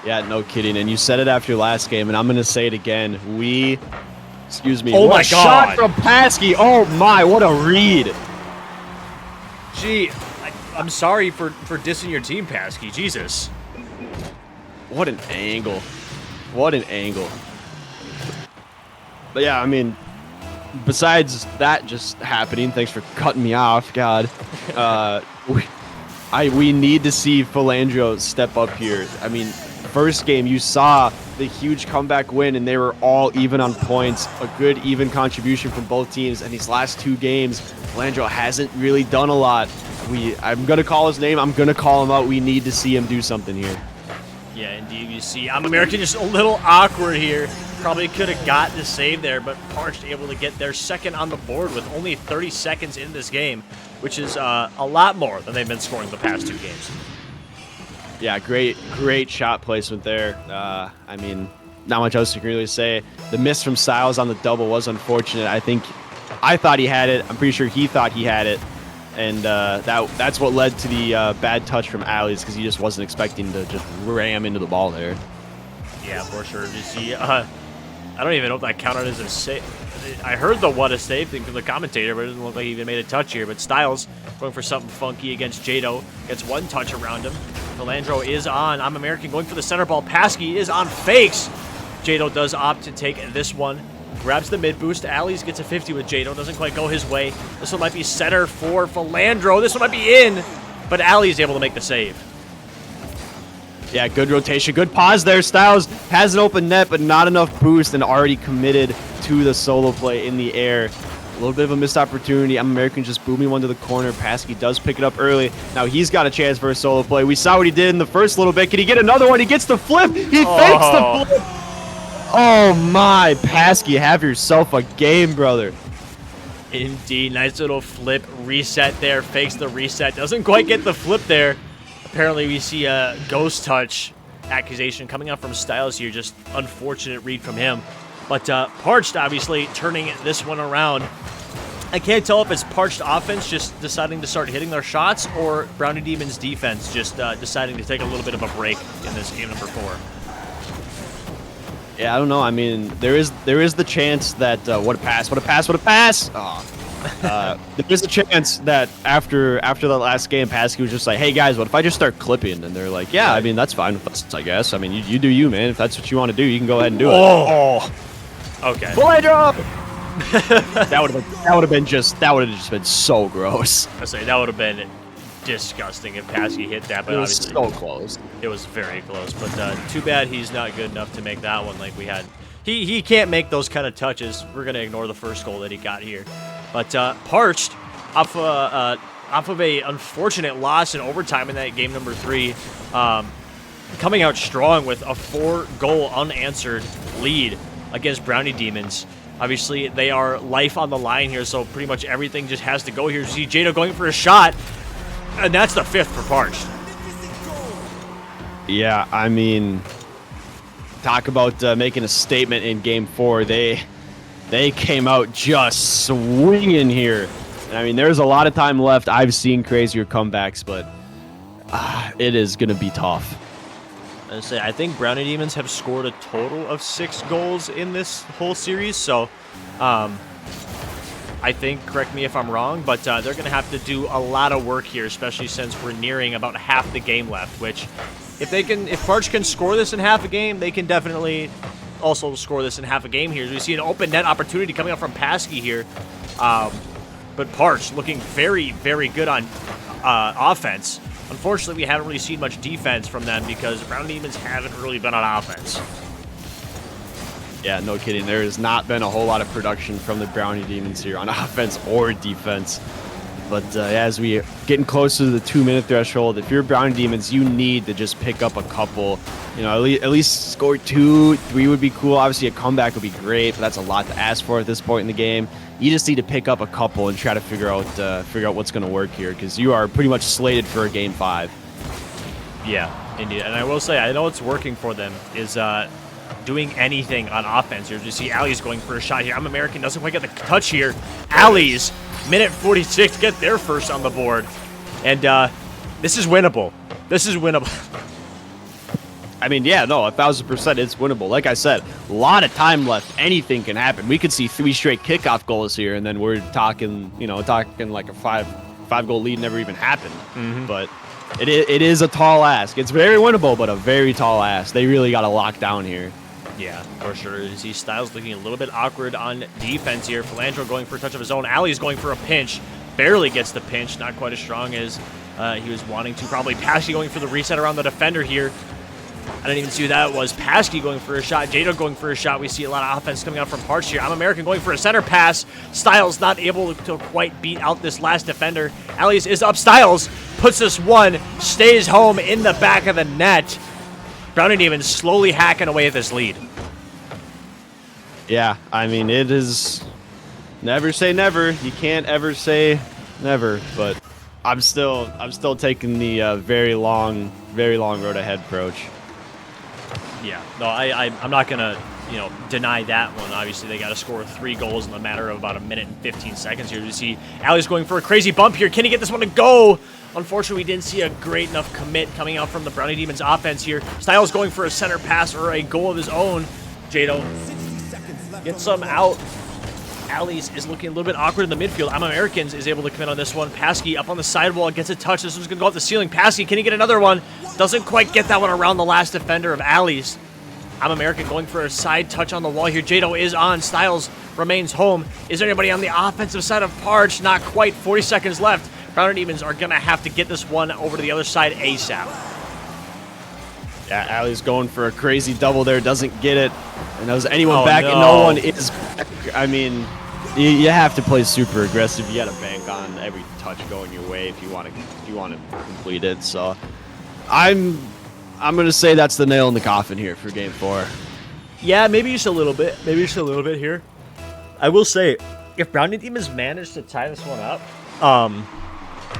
Yeah, no kidding. And you said it after your last game, and I'm going to say it again. Oh my God. Shot from Parched. Oh my, what a read. Gee, I'm sorry for dissing your team, Parched. Jesus. What an angle. What an angle. But yeah, I mean, besides that just happening, thanks for cutting me off, God. We need to see Philandro step up here. I mean, first game you saw the huge comeback win, and they were all even on points. A good even contribution from both teams. And these last 2 games, Landro hasn't really done a lot. I'm gonna call his name. I'm gonna call him out. We need to see him do something here. Yeah, indeed. You see, I'm American just a little awkward here. Probably could have got the save there, but Parched able to get their second on the board with only 30 seconds in this game, which is a lot more than they've been scoring the past 2 games. Yeah, great shot placement there. I mean, not much else you can really say. The miss from Styles on the double was unfortunate. I thought he had it. I'm pretty sure he thought he had it. And that's what led to the bad touch from Allies, because he just wasn't expecting to just ram into the ball there. Yeah, for sure. You see, I don't even know if that counted as a save. I heard the what a save thing from the commentator, but it doesn't look like he even made a touch here. But Styles going for something funky against Jado. Gets 1 touch around him. Landro is on. I'm American going for the center ball. Paskey is on fakes. Jado does opt to take this one. Grabs the mid boost. Allies gets a 50 with Jado. Doesn't quite go his way. This one might be center for Philandro. This one might be in, but Ali is able to make the save. Yeah, good rotation. Good pause there. Styles has an open net, but not enough boost, and already committed to the solo play in the air. A little bit of a missed opportunity. I'm American just booming one to the corner. Paskey does pick it up early. Now he's got a chance for a solo play. We saw what he did in the first little bit. Can he get another one? He gets the flip. He fakes the flip. Oh my, Paskey, have yourself a game, brother. Indeed, nice little flip reset there. Fakes the reset. Doesn't quite get the flip there. Apparently we see a ghost touch accusation coming out from Styles here. Just unfortunate read from him. But Parched obviously turning this one around. I can't tell if it's Parched offense just deciding to start hitting their shots, or Brownie Demons defense just deciding to take a little bit of a break in this game number 4. Yeah, I don't know. I mean, there is the chance that what a pass! Oh. There is a chance that after the last game, Paskey was just like, "Hey guys, what if I just start clipping?" And they're like, "Yeah, I mean that's fine with us, I guess. I mean, you do you, man. If that's what you want to do, you can go ahead and do it." Oh. Okay. Bullet drop. that would have just been so gross. I say that would have been disgusting if Paskey hit that, but it was obviously so close. It was very close, but too bad he's not good enough to make that one like we had. He can't make those kind of touches. We're gonna ignore the first goal that he got here, but Parched off of a unfortunate loss in overtime in that game number 3, coming out strong with a 4-goal unanswered lead against Brownie Demons. Obviously, they are life on the line here, so pretty much everything just has to go here. You see Jado going for a shot, and that's the 5th for Parched. Yeah, I mean, talk about making a statement in Game 4. They came out just swinging here. And I mean, there's a lot of time left. I've seen crazier comebacks, but it is going to be tough. I think Brownie Demons have scored a total of 6 goals in this whole series, so I think, correct me if I'm wrong, but they're going to have to do a lot of work here, especially since we're nearing about half the game left, which if Parched can score this in half a game, they can definitely also score this in half a game here. We see an open net opportunity coming up from Paskey here, but Parched looking very, very good on offense. Unfortunately, we haven't really seen much defense from them because Brownie Demons haven't really been on offense. Yeah, no kidding. There has not been a whole lot of production from the Brownie Demons here on offense or defense. But as we getting closer to the 2-minute threshold, if you're Brownie Demons, you need to just pick up a couple. You know, at least score 2, 3 would be cool. Obviously, a comeback would be great, but that's a lot to ask for at this point in the game. You just need to pick up a couple and try to figure out what's going to work here, because you are pretty much slated for a Game 5. Yeah, indeed. And I will say, I know what's working for them is doing anything on offense here. You see Allies going for a shot here. I'm American, doesn't quite get the touch here. Allies, minute 46, get their first on the board. And this is winnable. This is winnable. I mean, yeah, no, 1,000% it's winnable. Like I said, a lot of time left. Anything can happen. We could see 3 straight kickoff goals here, and then we're talking like a five-goal lead never even happened. Mm-hmm. But it is a tall ask. It's very winnable, but a very tall ask. They really got to lock down here. Yeah, for sure. You see Styles looking a little bit awkward on defense here. Philandro going for a touch of his own. Ali's going for a pinch. Barely gets the pinch. Not quite as strong as he was wanting to. Probably Paskey going for the reset around the defender here. I didn't even see who that was. Paschke going for a shot. Jado going for a shot. We see a lot of offense coming out from Parched here. I'm American going for a center pass. Styles not able to quite beat out this last defender. Allies is up. Styles puts this one. Stays home in the back of the net. Brownie Demons slowly hacking away at this lead. Yeah, I mean, it is never say never. You can't ever say never, but I'm still taking the very long road ahead approach. Yeah, no, I'm not gonna, deny that one. Obviously, they got to score 3 goals in the matter of about a minute and 15 seconds here. You see, Allie's going for a crazy bump here. Can he get this one to go? Unfortunately, we didn't see a great enough commit coming out from the Brownie Demons offense here. Styles going for a center pass or a goal of his own. Jado gets some out. Allies is looking a little bit awkward in the midfield. I'm Americans is able to commit on this one. Paschke up on the sidewall, gets a touch. This one's going to go off the ceiling. Paschke, can he get another one? Doesn't quite get that one around the last defender of Allies. I'm American going for a side touch on the wall here. Jado is on. Styles remains home. Is there anybody on the offensive side of Parched? Not quite. 40 seconds left. Brownie Demons are going to have to get this one over to the other side ASAP. Yeah, Allie's going for a crazy double there. Doesn't get it. And was anyone back? No. And no one is back. I mean, you have to play super aggressive. You got to bank on every touch going your way if you want to complete it. So I'm going to say that's the nail in the coffin here for Game 4. Yeah, maybe just a little bit. Maybe just a little bit here. I will say, if Brownie Demons manage to tie this one up,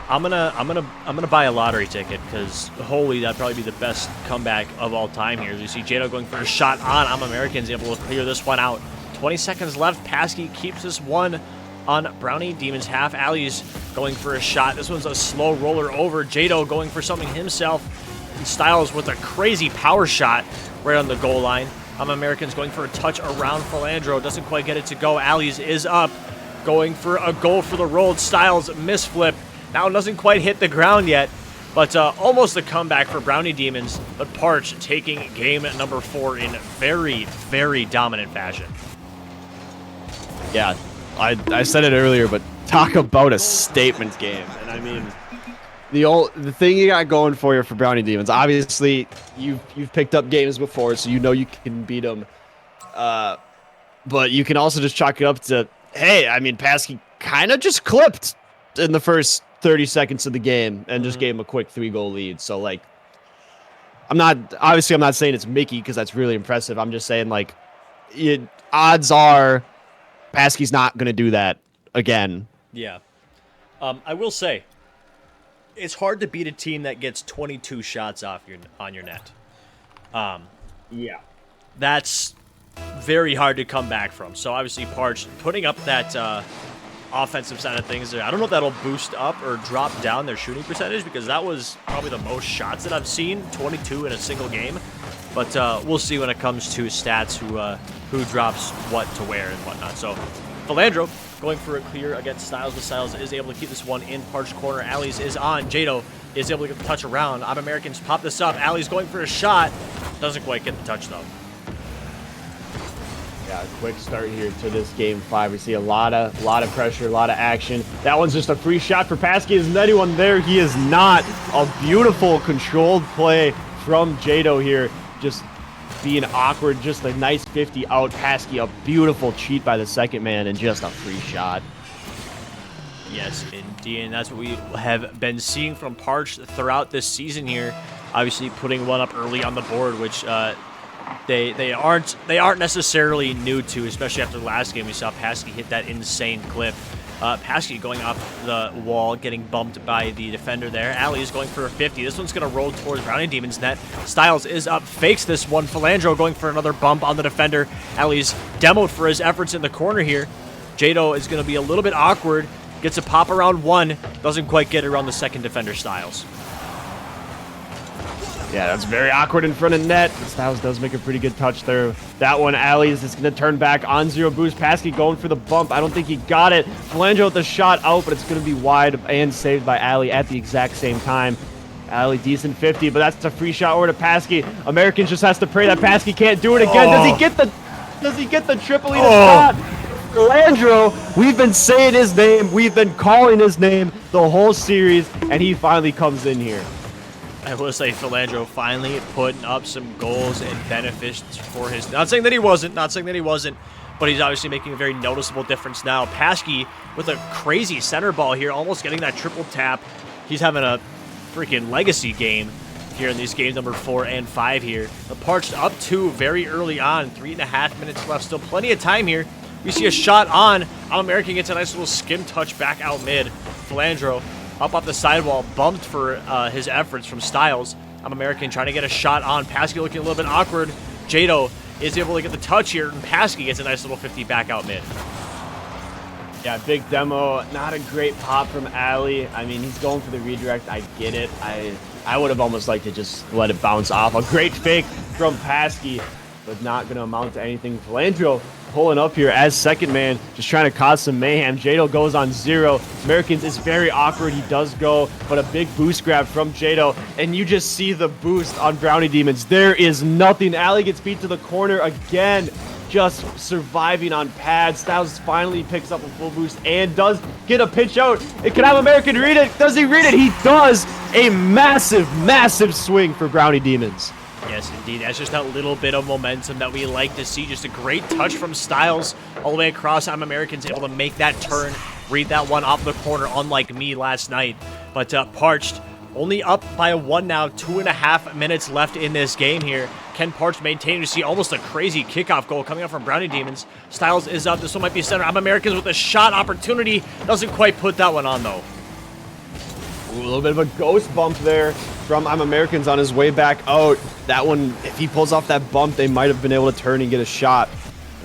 I'm gonna buy a lottery ticket because holy, that'd probably be the best comeback of all time here. As you see Jado going for a shot on I'm Americans, able to clear this one out. 20 seconds left. Paschke keeps this one on Brownie Demons half. Allies going for a shot. This one's a slow roller over. Jado going for something himself. And Styles with a crazy power shot right on the goal line. I'm Americans going for a touch around Philandro. Doesn't quite get it to go. Allies is up. Going for a goal for the rolled. Styles misflip. Now doesn't quite hit the ground yet, but almost a comeback for Brownie Demons. But Parched taking game number 4 in very, very dominant fashion. Yeah, I said it earlier, but talk about a statement game. And I mean, the thing you got going for you for Brownie Demons, obviously you've picked up games before, so you know you can beat them. But you can also just chalk it up to, hey, I mean, Paschke kind of just clipped in the first 30 seconds of the game and just gave him a quick 3-goal lead. So like, I'm not saying it's Mickey because that's really impressive. I'm just saying like, odds are Paschke's not going to do that again. Yeah. I will say it's hard to beat a team that gets 22 shots on your net. Yeah. That's very hard to come back from. So obviously Parched putting up that offensive side of things there. I don't know if that'll boost up or drop down their shooting percentage because that was probably the most shots that I've seen, 22 in a single game. But we'll see when it comes to stats who drops what to where and whatnot. So Philandro going for a clear against Styles, but Styles is able to keep this one in Parched corner. Allies is on. Jado is able to get the touch around. I'm Americans pop this up. Allies going for a shot. Doesn't quite get the touch though. Yeah, quick start here to this Game 5. We see a lot of pressure, a lot of action. That one's just a free shot for Paschke. Isn't anyone there? He is not. A beautiful controlled play from Jado here. Just being awkward. Just a nice 50 out. Paschke, a beautiful cheat by the second man, and just a free shot. Yes, indeed. And that's what we have been seeing from Parched throughout this season here. Obviously putting one up early on the board, which they aren't necessarily new to, especially after the last game. We saw Paschke hit that insane clip. Paschke going off the wall, getting bumped by the defender there. Allie is going for a 50. This one's going to roll towards Brownie Demons net. Styles is up, fakes this one. Philandro going for another bump on the defender. Allie's demoed for his efforts in the corner here. Jado is going to be a little bit awkward. Gets a pop around one. Doesn't quite get it around the second defender, Styles. Yeah, that's very awkward in front of net. Styles does make a pretty good touch there. That one, Allies is going to turn back on 0 boost. Paschke going for the bump. I don't think he got it. Philandro with the shot out, but it's going to be wide and saved by Allie at the exact same time. Allie, decent 50, but that's a free shot over to Paschke. Americans just has to pray that Paschke can't do it again. Does he get the triple shot? Philandro, we've been saying his name. We've been calling his name the whole series, and he finally comes in here. I will say Philandro finally putting up some goals and benefits for his... Not saying that he wasn't, but he's obviously making a very noticeable difference now. Paschke with a crazy center ball here, almost getting that triple tap. He's having a freaking legacy game here in these games number 4 and 5 here. The Parched up 2 very early on, 3.5 minutes left. Still plenty of time here. We see a shot on. American gets a nice little skim touch back out mid. Philandro up off the sidewall, bumped for his efforts from Styles. American trying to get a shot on. Paschke looking a little bit awkward. Jado is able to get the touch here, and Paschke gets a nice little 50 back out mid. Yeah, big demo. Not a great pop from Ali. I mean, he's going for the redirect. I get it. I would have almost liked to just let it bounce off. A great fake from Paschke, but not going to amount to anything. Philandro pulling up here as second man, just trying to cause some mayhem. Jado goes on 0. Americans is very awkward. He does go, but a big boost grab from Jado, and you just see the boost on Brownie Demons. There is nothing. Ali gets beat to the corner again, just surviving on pads. Styles finally picks up a full boost and does get a pitch out. It can have American read it. Does he read it? He does. A massive, massive swing for Brownie Demons. Yes, indeed. That's just that little bit of momentum that we like to see. Just a great touch from Styles all the way across. Americans able to make that turn, read that one off the corner, unlike me last night. But Parched only up by a 1 now, 2.5 minutes left in this game here. Can Parched maintain? You see almost a crazy kickoff goal coming up from Brownie Demons. Styles is up. This one might be center. Americans with a shot opportunity. Doesn't quite put that one on, though. Ooh, a little bit of a ghost bump there from Americans on his way back out. That one, if he pulls off that bump, they might have been able to turn and get a shot.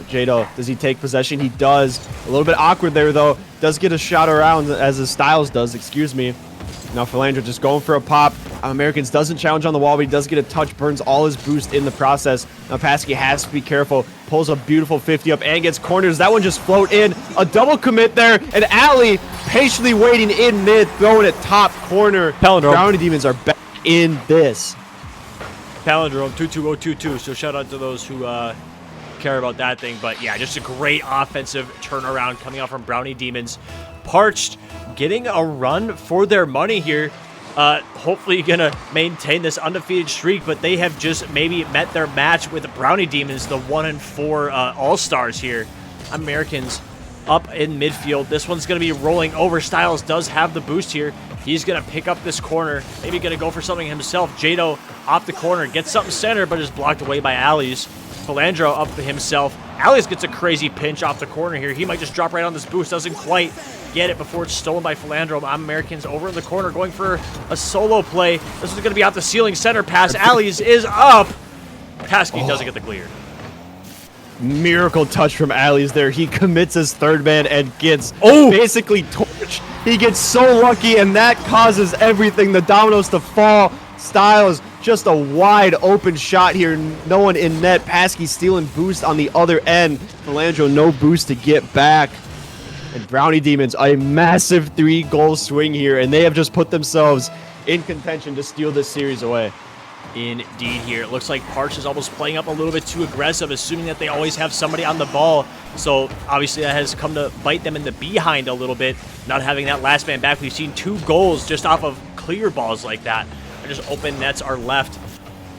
Jado, does he take possession? He does. A little bit awkward there, though. Does get a shot around, as his Styles does, excuse me. Now Philandro just going for a pop. Americans doesn't challenge on the wall, but he does get a touch, burns all his boost in the process. Now Paschke has to be careful. Pulls a beautiful 50 up and gets corners. That one just float in. A double commit there, and Ali patiently waiting in mid, throwing it top corner. Palindrome. Brownie Demons are back in this. Palindrome 22022. So shout out to those who care about that thing. But yeah, just a great offensive turnaround coming out from Brownie Demons. Parched getting a run for their money here. Hopefully gonna maintain this undefeated streak, but they have just maybe met their match with the Brownie Demons, the 1-4 All-Stars here. Americans up in midfield. This one's gonna be rolling over. Styles does have the boost here. He's gonna pick up this corner, maybe gonna go for something himself. Jado off the corner, gets something center, but is blocked away by Ali's. Philandro up himself. Ali's gets a crazy pinch off the corner here. He might just drop right on this boost. Doesn't quite get it before it's stolen by Philandro. Americans over in the corner going for a solo play. This is going to be out the ceiling center pass. Ali's is up. Paschke doesn't get the clear. Miracle touch from Ali's there. He commits his third man and gets basically torched. He gets so lucky, and that causes everything, the dominoes to fall. Styles, just a wide open shot here. No one in net. Paschke stealing boost on the other end. Philandro no boost to get back. And Brownie Demons, a massive 3-goal swing here, and they have just put themselves in contention to steal this series away. Indeed here. It looks like Parched is almost playing up a little bit too aggressive, assuming that they always have somebody on the ball. So obviously that has come to bite them in the behind a little bit, not having that last man back. We've seen 2 goals just off of clear balls like that. Just open nets are left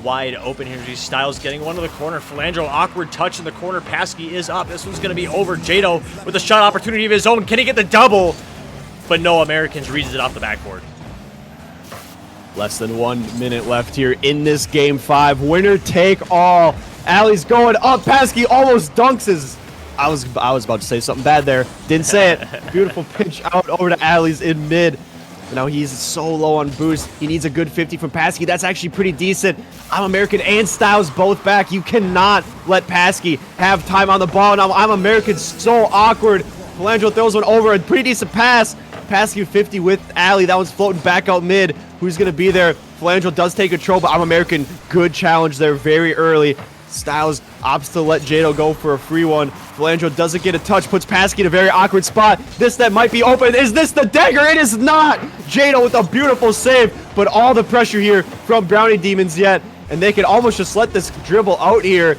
wide open here. Styles getting one to the corner. Philandro, awkward touch in the corner. Paschke is up. This one's going to be over. Jado with a shot opportunity of his own. Can he get the double? But no, Americans reads it off the backboard. Less than 1 minute left here in this game 5. Winner take all. Ali's going up. Paschke almost dunks his... I was about to say something bad there. Didn't say it. Beautiful pitch out over to Ali's in mid. Now he's so low on boost. He needs a good 50 from Paschke. That's actually pretty decent. American and Styles both back. You cannot let Paschke have time on the ball. Now American so awkward. Philandro throws one over. A pretty decent pass. Paschke 50 with Ali. That one's floating back out mid. Who's going to be there? Philandro does take control, but American, good challenge there very early. Styles opts to let Jado go for a free one. Philandro doesn't get a touch, puts Paschke in a very awkward spot. This net might be open. Is this the dagger? It is not! Jado with a beautiful save, but all the pressure here from Brownie Demons yet, and they can almost just let this dribble out here.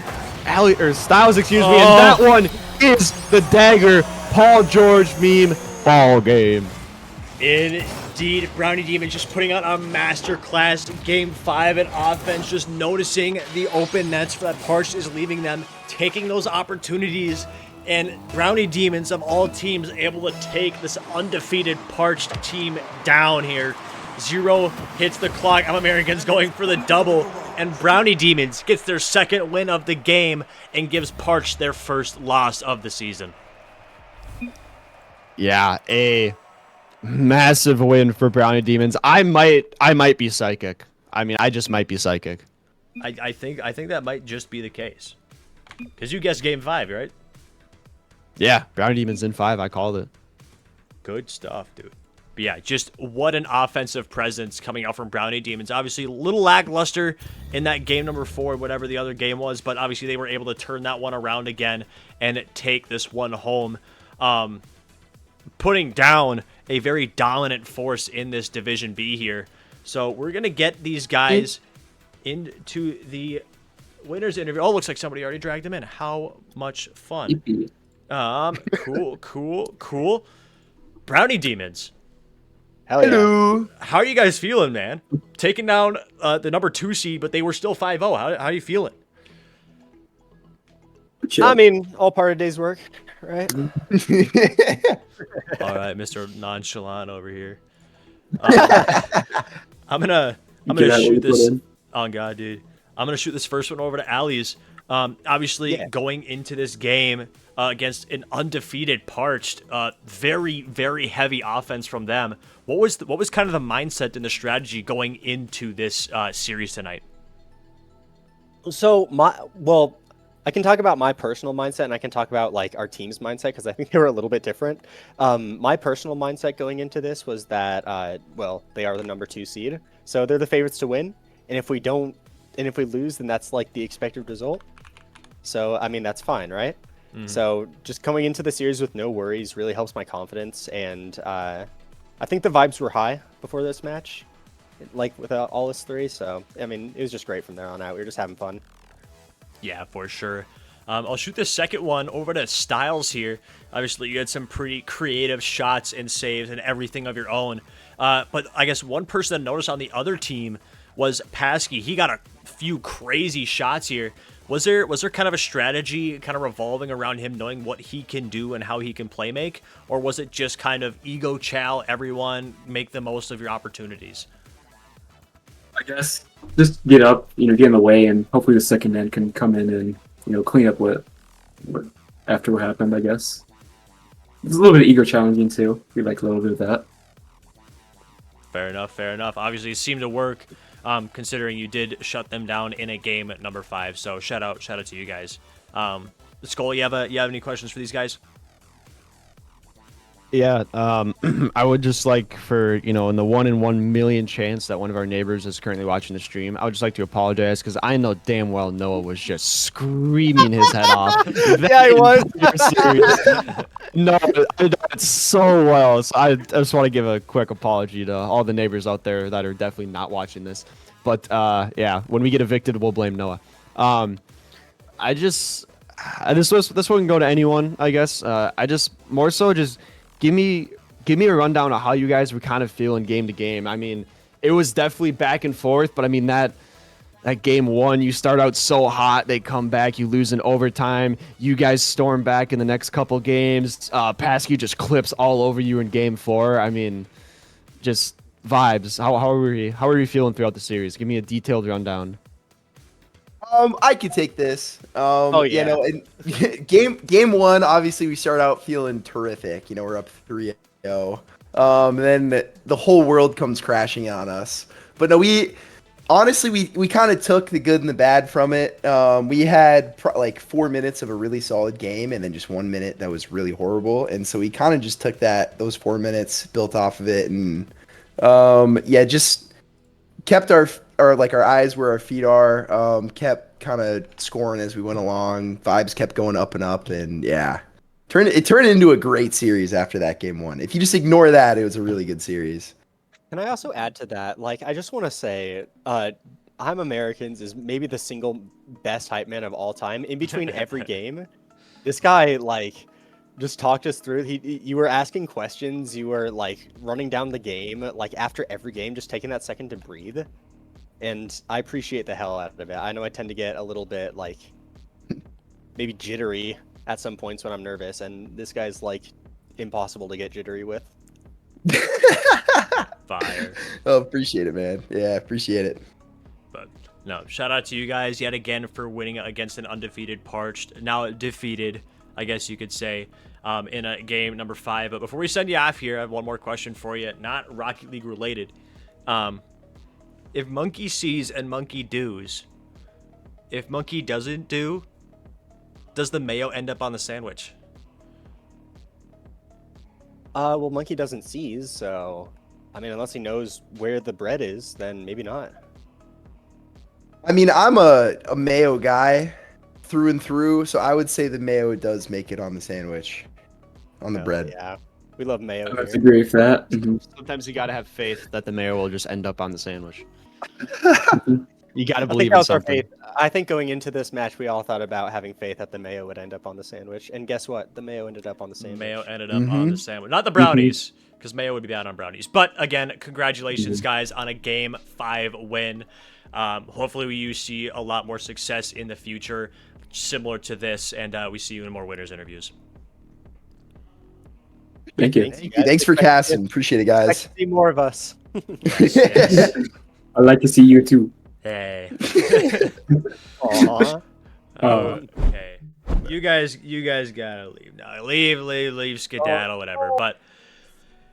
Styles, excuse me, and that one is the dagger. Paul George meme ball game. Indeed. indeed. Brownie Demons just putting on a masterclass Game 5 at offense, just noticing the open nets that Parched is leaving them, taking those opportunities, and Brownie Demons of all teams able to take this undefeated Parched team down here. 0 hits the clock. Americans going for the double, and Brownie Demons gets their second win of the game and gives Parched their first loss of the season. Yeah, a massive win for Brownie Demons. I might be psychic. I mean, I just might be psychic. I think that might just be the case. Because you guessed Game 5, right? Yeah, Brownie Demons in 5. I called it. Good stuff, dude. But yeah, just what an offensive presence coming out from Brownie Demons. Obviously, a little lackluster in that game number 4, whatever the other game was, but obviously they were able to turn that one around again and take this one home, putting down a very dominant force in this Division B here. So we're going to get these guys into the winners interview. Oh, looks like somebody already dragged them in. How much fun. Cool. Brownie Demons. Hell yeah. Hello. How are you guys feeling, man? Taking down the number 2 seed, but they were still 5-0. How are you feeling? Chill. I mean, all part of day's work, right? All right, Mr. Nonchalant over here. I'm gonna shoot this. Oh God, dude! I'm gonna shoot this first one over to Allie's. Obviously, going into this game against an undefeated Parched, very, very heavy offense from them. What was kind of the mindset and the strategy going into this series tonight? So I can talk about my personal mindset, and I can talk about like our team's mindset because I think they were a little bit different. My personal mindset going into this was that they are the number 2 seed, so they're the favorites to win. And if we lose, then that's like the expected result. So I mean that's fine, right? So just coming into the series with no worries really helps my confidence, and I think the vibes were high before this match, like with all us 3. So I mean it was just great from there on out. We were just having fun. Yeah, for sure. I'll shoot the second one over to Styles here. Obviously, you had some pretty creative shots and saves and everything of your own. But I guess one person that noticed on the other team was Paskey. He got a few crazy shots here. Was there kind of a strategy kind of revolving around him knowing what he can do and how he can play make? Or was it just kind of ego chow, everyone, make the most of your opportunities? I guess just get up, get in the way, and hopefully the second man can come in and clean up what after what happened. I guess it's a little bit of ego challenging too. We like a little bit of that. Fair enough. Obviously, it seemed to work, considering you did shut them down in a game at number 5. So shout out to you guys. Skull, you have any questions for these guys? Yeah, I would just like for, in the 1 in 1 million chance that one of our neighbors is currently watching the stream, I would just like to apologize because I know damn well Noah was just screaming his head off. Yeah, he was. No, I know it so well. So I just want to give a quick apology to all the neighbors out there that are definitely not watching this. But yeah, when we get evicted, we'll blame Noah. This wouldn't go to anyone, I guess. I just more so just give me a rundown of how you guys were kind of feeling game to game. I mean, it was definitely back and forth, but I mean that game 1, you start out so hot, they come back, you lose in overtime, you guys storm back in the next couple games. Paskey just clips all over you in game 4. I mean, just vibes. How are you feeling throughout the series? Give me a detailed rundown. I could take this. Oh yeah. In game 1, obviously we start out feeling terrific. We're up 3-0. Then the whole world comes crashing on us. But no, we kind of took the good and the bad from it. We had like 4 minutes of a really solid game, and then just 1 minute that was really horrible. And so we kind of just took those 4 minutes, built off of it, and just kept our eyes where our feet are, kept kind of scoring as we went along. Vibes kept going up and up, and it turned into a great series after that game 1. If you just ignore that, it was a really good series. Can I also add to that? Like, I just want to say, I'm Americans is maybe the single best hype man of all time. In between every game, this guy, like, just talked us through. You were asking questions. You were like running down the game, like after every game, just taking that second to breathe. And I appreciate the hell out of it. I know I tend to get a little bit like maybe jittery at some points when I'm nervous, and this guy's like impossible to get jittery with. Fire. Oh, appreciate it, man. Yeah, appreciate it. But no, shout out to you guys yet again for winning against an undefeated Parched, now defeated, I guess you could say, in a game number 5. But before we send you off here, I have one more question for you, not Rocket League related. If Monkey sees and Monkey does, if Monkey doesn't do, does the mayo end up on the sandwich? Well, Monkey doesn't seize, so I mean, unless he knows where the bread is, then maybe not. I mean, I'm a mayo guy through and through, so I would say the mayo does make it on the sandwich, on the Hell bread. Yeah, we love mayo I have to here. agree with that. Mhm. Sometimes you gotta have faith that the mayo will just end up on the sandwich. You gotta I think believe that in was our something. faith. I think going into this match, we all thought about having faith that the mayo would end up on the sandwich, and guess what? The mayo ended up on the sandwich. Mayo ended up on the sandwich. Not the brownies, because mayo would be bad on brownies. But again, congratulations, guys, on a Game 5 win. Hopefully we see a lot more success in the future, similar to this, and we see you in more winners interviews. Thank you. Thanks, Thank you. guys. Thanks for Expect casting. Appreciate it, to guys. see more of us. Yes, yes. I'd like to see you too. Hey. Aw. Okay. You guys gotta leave now. Leave, skedaddle, whatever. But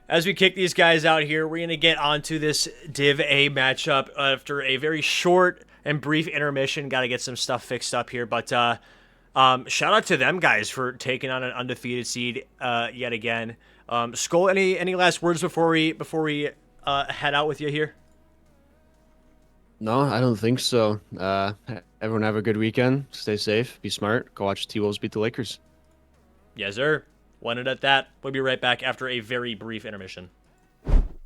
as we kick these guys out here, we're gonna get onto this Div A matchup after a very short and brief intermission. Gotta get some stuff fixed up here, but shout out to them guys for taking on an undefeated seed yet again. Skull, any last words before we head out with you here? No, I don't think so. Everyone have a good weekend. Stay safe. Be smart. Go watch T-Wolves beat the Lakers. Yes, sir. Wanted at that. We'll be right back after a very brief intermission.